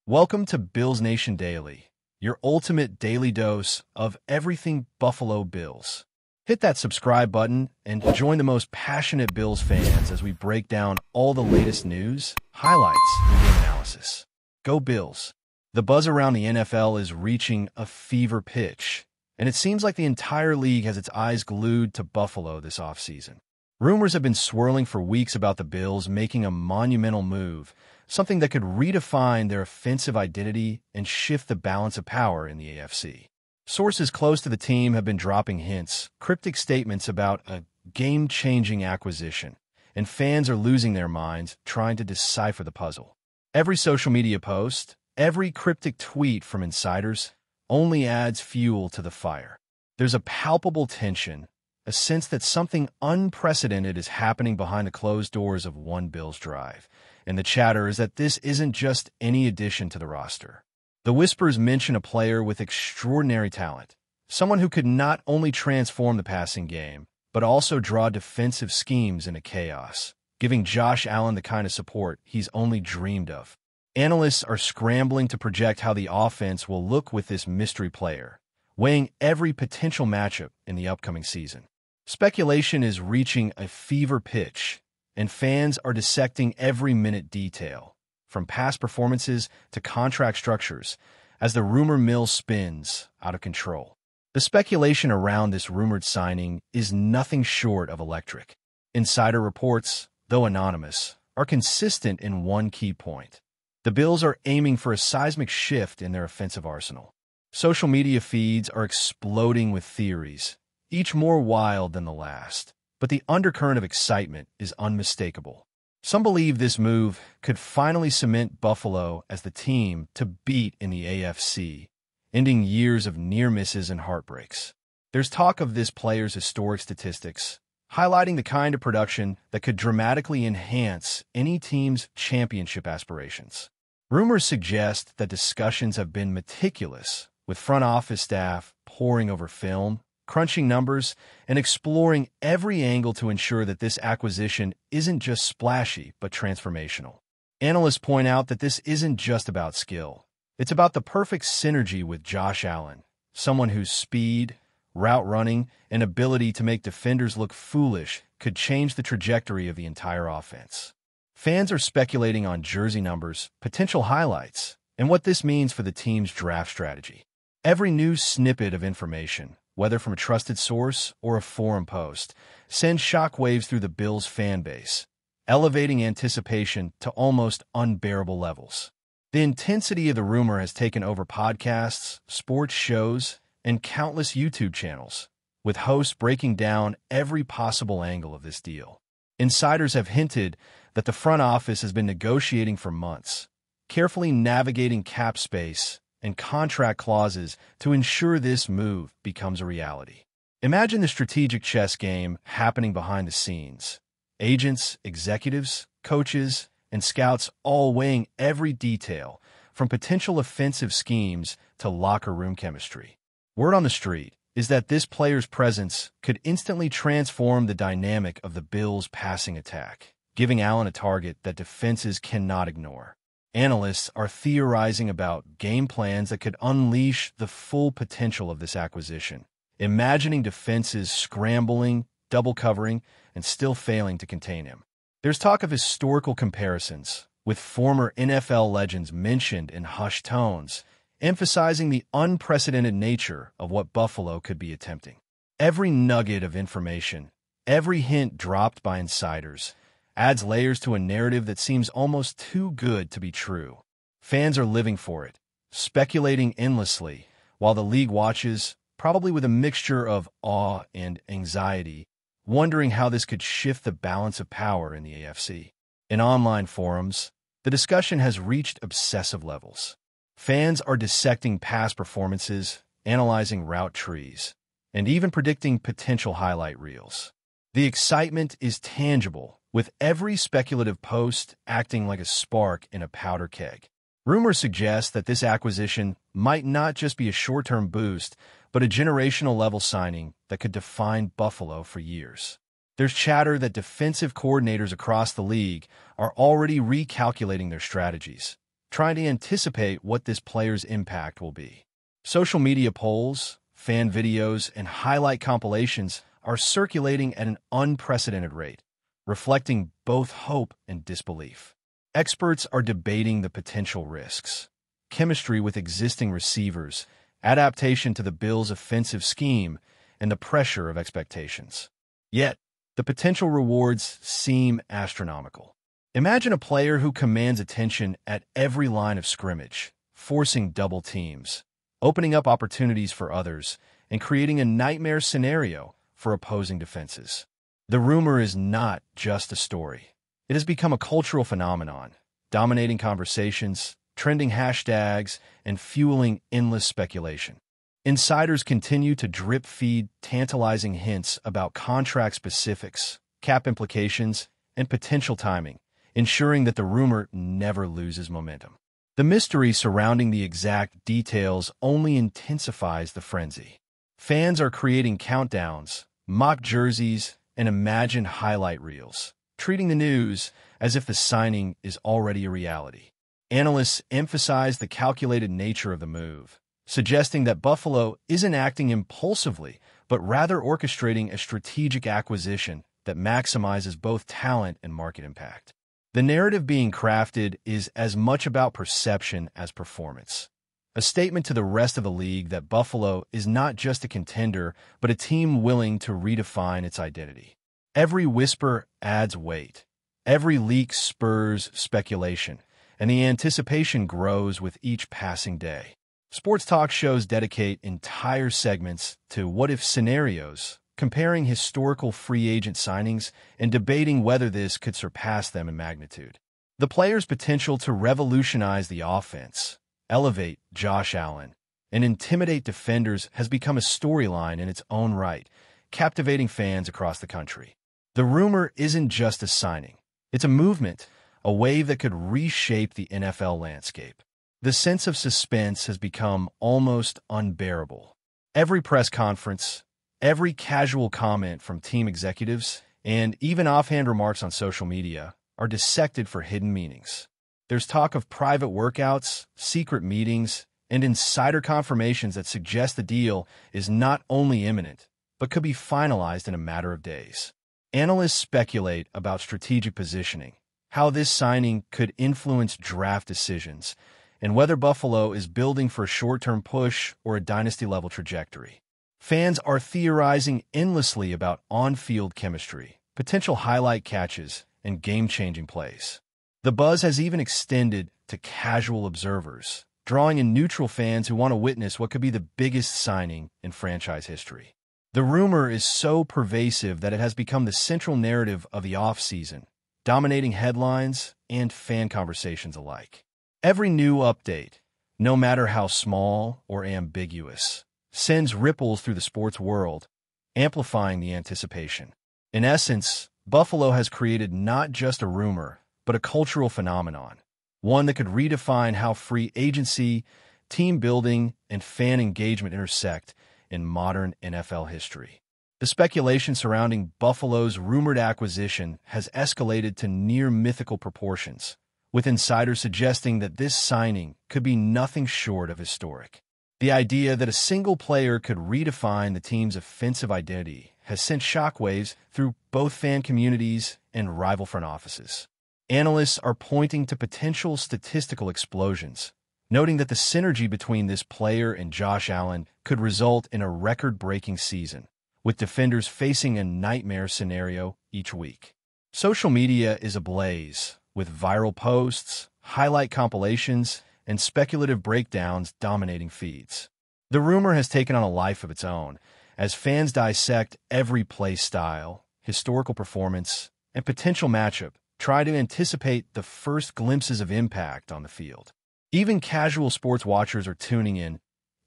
Welcome to Bills Nation Daily, your ultimate daily dose of everything Buffalo Bills. Hit that subscribe button and join the most passionate Bills fans as we break down all the latest news, highlights, and game analysis. Go Bills! The buzz around the NFL is reaching a fever pitch, and it seems like the entire league has its eyes glued to Buffalo this offseason. Rumors have been swirling for weeks about the Bills making a monumental move, something that could redefine their offensive identity and shift the balance of power in the AFC. Sources close to the team have been dropping hints, cryptic statements about a game-changing acquisition, and fans are losing their minds trying to decipher the puzzle. Every social media post, every cryptic tweet from insiders only adds fuel to the fire. There's a palpable tension, a sense that something unprecedented is happening behind the closed doors of one Bills drive, and the chatter is that this isn't just any addition to the roster. The whispers mention a player with extraordinary talent, someone who could not only transform the passing game, but also draw defensive schemes into chaos, giving Josh Allen the kind of support he's only dreamed of. Analysts are scrambling to project how the offense will look with this mystery player, weighing every potential matchup in the upcoming season. Speculation is reaching a fever pitch, and fans are dissecting every minute detail, from past performances to contract structures, as the rumor mill spins out of control. The speculation around this rumored signing is nothing short of electric. Insider reports, though anonymous, are consistent in one key point. The Bills are aiming for a seismic shift in their offensive arsenal. Social media feeds are exploding with theories, each more wild than the last, but the undercurrent of excitement is unmistakable. Some believe this move could finally cement Buffalo as the team to beat in the AFC, ending years of near misses and heartbreaks. There's talk of this player's historic statistics, highlighting the kind of production that could dramatically enhance any team's championship aspirations. Rumors suggest that discussions have been meticulous, with front office staff poring over film, crunching numbers, and exploring every angle to ensure that this acquisition isn't just splashy but transformational. Analysts point out that this isn't just about skill. It's about the perfect synergy with Josh Allen, someone whose speed, route running, and ability to make defenders look foolish could change the trajectory of the entire offense. Fans are speculating on jersey numbers, potential highlights, and what this means for the team's draft strategy. Every new snippet of information, whether from a trusted source or a forum post, sends shockwaves through the Bills fan base, elevating anticipation to almost unbearable levels. The intensity of the rumor has taken over podcasts, sports shows, and countless YouTube channels, with hosts breaking down every possible angle of this deal. Insiders have hinted that the front office has been negotiating for months, carefully navigating cap space and contract clauses to ensure this move becomes a reality. Imagine the strategic chess game happening behind the scenes. Agents, executives, coaches, and scouts all weighing every detail, from potential offensive schemes to locker room chemistry. Word on the street is that this player's presence could instantly transform the dynamic of the Bills' passing attack, giving Allen a target that defenses cannot ignore. Analysts are theorizing about game plans that could unleash the full potential of this acquisition, imagining defenses scrambling, double covering, and still failing to contain him. There's talk of historical comparisons, with former NFL legends mentioned in hushed tones, emphasizing the unprecedented nature of what Buffalo could be attempting. Every nugget of information, every hint dropped by insiders, adds layers to a narrative that seems almost too good to be true. Fans are living for it, speculating endlessly, while the league watches, probably with a mixture of awe and anxiety, wondering how this could shift the balance of power in the AFC. In online forums, the discussion has reached obsessive levels. Fans are dissecting past performances, analyzing route trees, and even predicting potential highlight reels. The excitement is tangible, with every speculative post acting like a spark in a powder keg. Rumors suggest that this acquisition might not just be a short-term boost, but a generational-level signing that could define Buffalo for years. There's chatter that defensive coordinators across the league are already recalculating their strategies, trying to anticipate what this player's impact will be. Social media polls, fan videos, and highlight compilations are circulating at an unprecedented rate, reflecting both hope and disbelief. Experts are debating the potential risks: chemistry with existing receivers, adaptation to the Bills' offensive scheme, and the pressure of expectations. Yet, the potential rewards seem astronomical. Imagine a player who commands attention at every line of scrimmage, forcing double teams, opening up opportunities for others, and creating a nightmare scenario for opposing defenses. The rumor is not just a story. It has become a cultural phenomenon, dominating conversations, trending hashtags, and fueling endless speculation. Insiders continue to drip-feed tantalizing hints about contract specifics, cap implications, and potential timing, ensuring that the rumor never loses momentum. The mystery surrounding the exact details only intensifies the frenzy. Fans are creating countdowns, mock jerseys, and imagined highlight reels, treating the news as if the signing is already a reality. Analysts emphasize the calculated nature of the move, suggesting that Buffalo isn't acting impulsively, but rather orchestrating a strategic acquisition that maximizes both talent and market impact. The narrative being crafted is as much about perception as performance, a statement to the rest of the league that Buffalo is not just a contender, but a team willing to redefine its identity. Every whisper adds weight. Every leak spurs speculation, and the anticipation grows with each passing day. Sports talk shows dedicate entire segments to what-if scenarios, comparing historical free agent signings and debating whether this could surpass them in magnitude. The player's potential to revolutionize the offense, elevate Josh Allen, and intimidate defenders has become a storyline in its own right, captivating fans across the country. The rumor isn't just a signing. It's a movement, a wave that could reshape the NFL landscape. The sense of suspense has become almost unbearable. Every press conference, every casual comment from team executives, and even offhand remarks on social media are dissected for hidden meanings. There's talk of private workouts, secret meetings, and insider confirmations that suggest the deal is not only imminent, but could be finalized in a matter of days. Analysts speculate about strategic positioning, how this signing could influence draft decisions, and whether Buffalo is building for a short-term push or a dynasty-level trajectory. Fans are theorizing endlessly about on-field chemistry, potential highlight catches, and game-changing plays. The buzz has even extended to casual observers, drawing in neutral fans who want to witness what could be the biggest signing in franchise history. The rumor is so pervasive that it has become the central narrative of the offseason, dominating headlines and fan conversations alike. Every new update, no matter how small or ambiguous, sends ripples through the sports world, amplifying the anticipation. In essence, Buffalo has created not just a rumor, but a cultural phenomenon, one that could redefine how free agency, team building, and fan engagement intersect in modern NFL history. The speculation surrounding Buffalo's rumored acquisition has escalated to near mythical proportions, with insiders suggesting that this signing could be nothing short of historic. The idea that a single player could redefine the team's offensive identity has sent shockwaves through both fan communities and rival front offices. Analysts are pointing to potential statistical explosions, noting that the synergy between this player and Josh Allen could result in a record-breaking season, with defenders facing a nightmare scenario each week. Social media is ablaze, with viral posts, highlight compilations, and speculative breakdowns dominating feeds. The rumor has taken on a life of its own, as fans dissect every play style, historical performance, and potential matchup, try to anticipate the first glimpses of impact on the field. Even casual sports watchers are tuning in,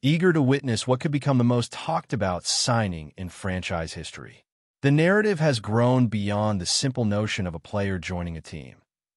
eager to witness what could become the most talked-about signing in franchise history. The narrative has grown beyond the simple notion of a player joining a team.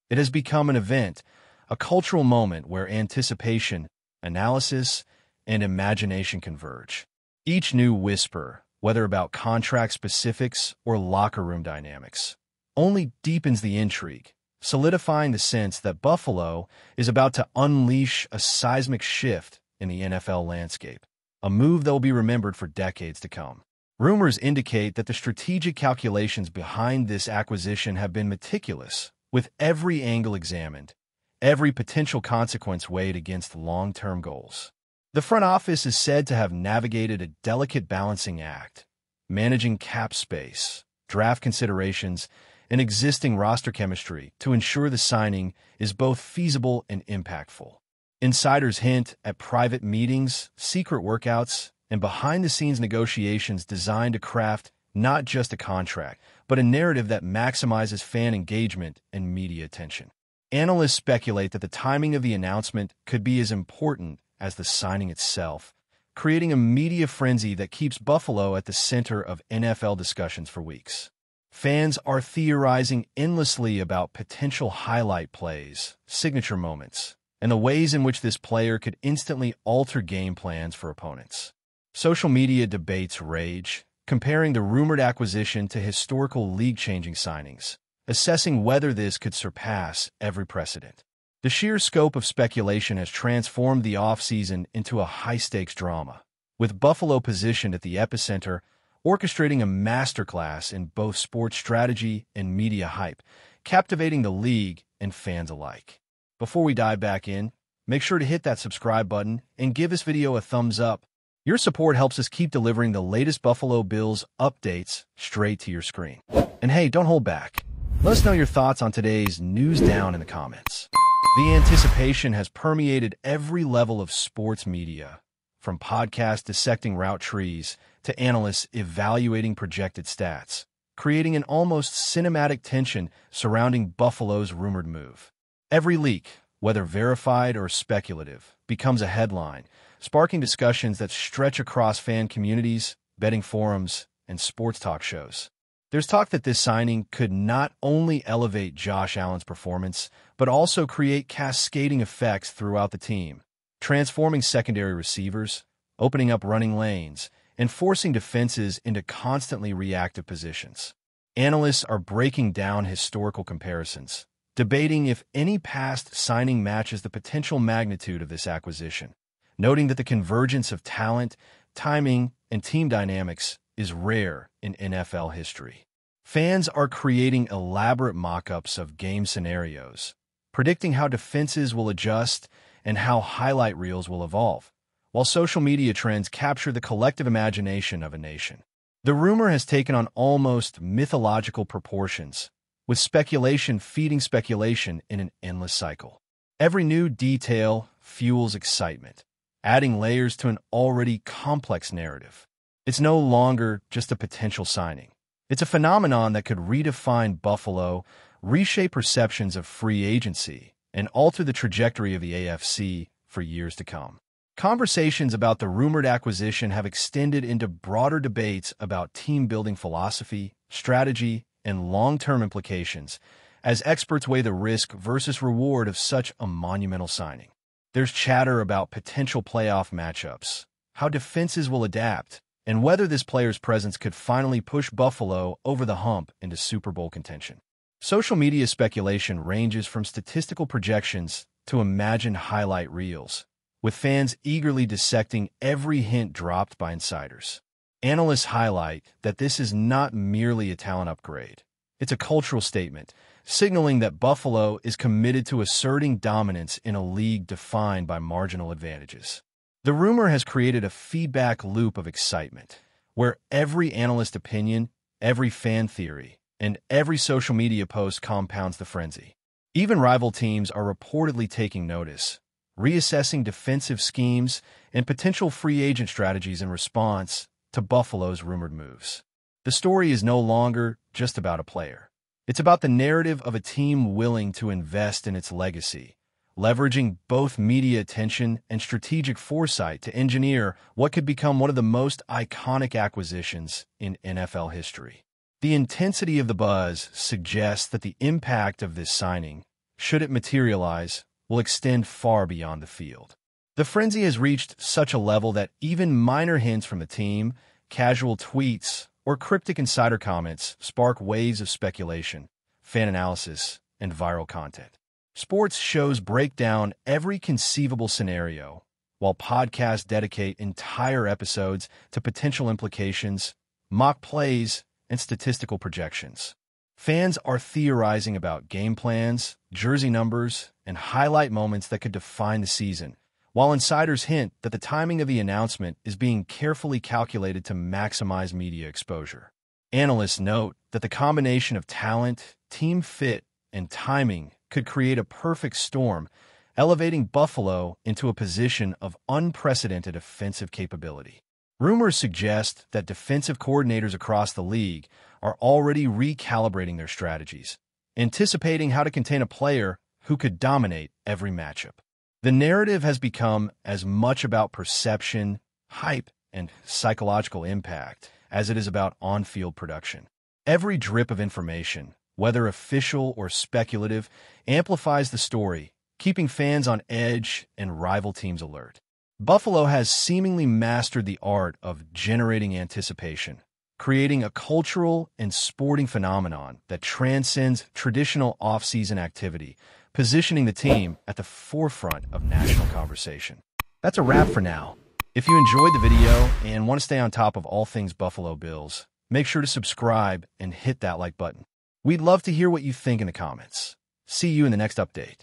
It has become an event, a cultural moment where anticipation, analysis, and imagination converge. Each new whisper, whether about contract specifics or locker room dynamics, only deepens the intrigue, solidifying the sense that Buffalo is about to unleash a seismic shift in the NFL landscape, a move that will be remembered for decades to come. Rumors indicate that the strategic calculations behind this acquisition have been meticulous, with every angle examined, every potential consequence weighed against long-term goals. The front office is said to have navigated a delicate balancing act, managing cap space, draft considerations, and existing roster chemistry to ensure the signing is both feasible and impactful. Insiders hint at private meetings, secret workouts, and behind-the-scenes negotiations designed to craft not just a contract, but a narrative that maximizes fan engagement and media attention. Analysts speculate that the timing of the announcement could be as important as the signing itself, creating a media frenzy that keeps Buffalo at the center of NFL discussions for weeks. Fans are theorizing endlessly about potential highlight plays, signature moments, and the ways in which this player could instantly alter game plans for opponents. Social media debates rage, comparing the rumored acquisition to historical league-changing signings, assessing whether this could surpass every precedent. The sheer scope of speculation has transformed the offseason into a high-stakes drama, with Buffalo positioned at the epicenter, orchestrating a masterclass in both sports strategy and media hype, captivating the league and fans alike. Before we dive back in, make sure to hit that subscribe button and give this video a thumbs up. Your support helps us keep delivering the latest Buffalo Bills updates straight to your screen. And hey, don't hold back. Let us know your thoughts on today's news down in the comments. The anticipation has permeated every level of sports media, from podcasts dissecting route trees to analysts evaluating projected stats, creating an almost cinematic tension surrounding Buffalo's rumored move. Every leak, whether verified or speculative, becomes a headline, sparking discussions that stretch across fan communities, betting forums, and sports talk shows. There's talk that this signing could not only elevate Josh Allen's performance, but also create cascading effects throughout the team, transforming secondary receivers, opening up running lanes, and forcing defenses into constantly reactive positions. Analysts are breaking down historical comparisons, debating if any past signing matches the potential magnitude of this acquisition, noting that the convergence of talent, timing, and team dynamics is rare in NFL history. Fans are creating elaborate mock-ups of game scenarios, predicting how defenses will adjust and how highlight reels will evolve, while social media trends capture the collective imagination of a nation. The rumor has taken on almost mythological proportions, with speculation feeding speculation in an endless cycle. Every new detail fuels excitement, adding layers to an already complex narrative. It's no longer just a potential signing. It's a phenomenon that could redefine Buffalo, reshape perceptions of free agency, and alter the trajectory of the AFC for years to come. Conversations about the rumored acquisition have extended into broader debates about team-building philosophy, strategy, and long-term implications, as experts weigh the risk versus reward of such a monumental signing. There's chatter about potential playoff matchups, how defenses will adapt, and whether this player's presence could finally push Buffalo over the hump into Super Bowl contention. Social media speculation ranges from statistical projections to imagined highlight reels, with fans eagerly dissecting every hint dropped by insiders. Analysts highlight that this is not merely a talent upgrade. It's a cultural statement, signaling that Buffalo is committed to asserting dominance in a league defined by marginal advantages. The rumor has created a feedback loop of excitement, where every analyst opinion, every fan theory, and every social media post compounds the frenzy. Even rival teams are reportedly taking notice, reassessing defensive schemes and potential free agent strategies in response to Buffalo's rumored moves. The story is no longer just about a player. It's about the narrative of a team willing to invest in its legacy, leveraging both media attention and strategic foresight to engineer what could become one of the most iconic acquisitions in NFL history. The intensity of the buzz suggests that the impact of this signing, should it materialize, will extend far beyond the field. The frenzy has reached such a level that even minor hints from the team, casual tweets, or cryptic insider comments spark waves of speculation, fan analysis, and viral content. Sports shows break down every conceivable scenario, while podcasts dedicate entire episodes to potential implications, mock plays, and statistical projections. Fans are theorizing about game plans, jersey numbers, and highlight moments that could define the season, while insiders hint that the timing of the announcement is being carefully calculated to maximize media exposure. Analysts note that the combination of talent, team fit, and timing could create a perfect storm, elevating Buffalo into a position of unprecedented offensive capability. Rumors suggest that defensive coordinators across the league are already recalibrating their strategies, anticipating how to contain a player who could dominate every matchup. The narrative has become as much about perception, hype, and psychological impact as it is about on-field production. Every drip of information, whether official or speculative, amplifies the story, keeping fans on edge and rival teams alert. Buffalo has seemingly mastered the art of generating anticipation, creating a cultural and sporting phenomenon that transcends traditional off-season activity, positioning the team at the forefront of national conversation. That's a wrap for now. If you enjoyed the video and want to stay on top of all things Buffalo Bills, make sure to subscribe and hit that like button. We'd love to hear what you think in the comments. See you in the next update.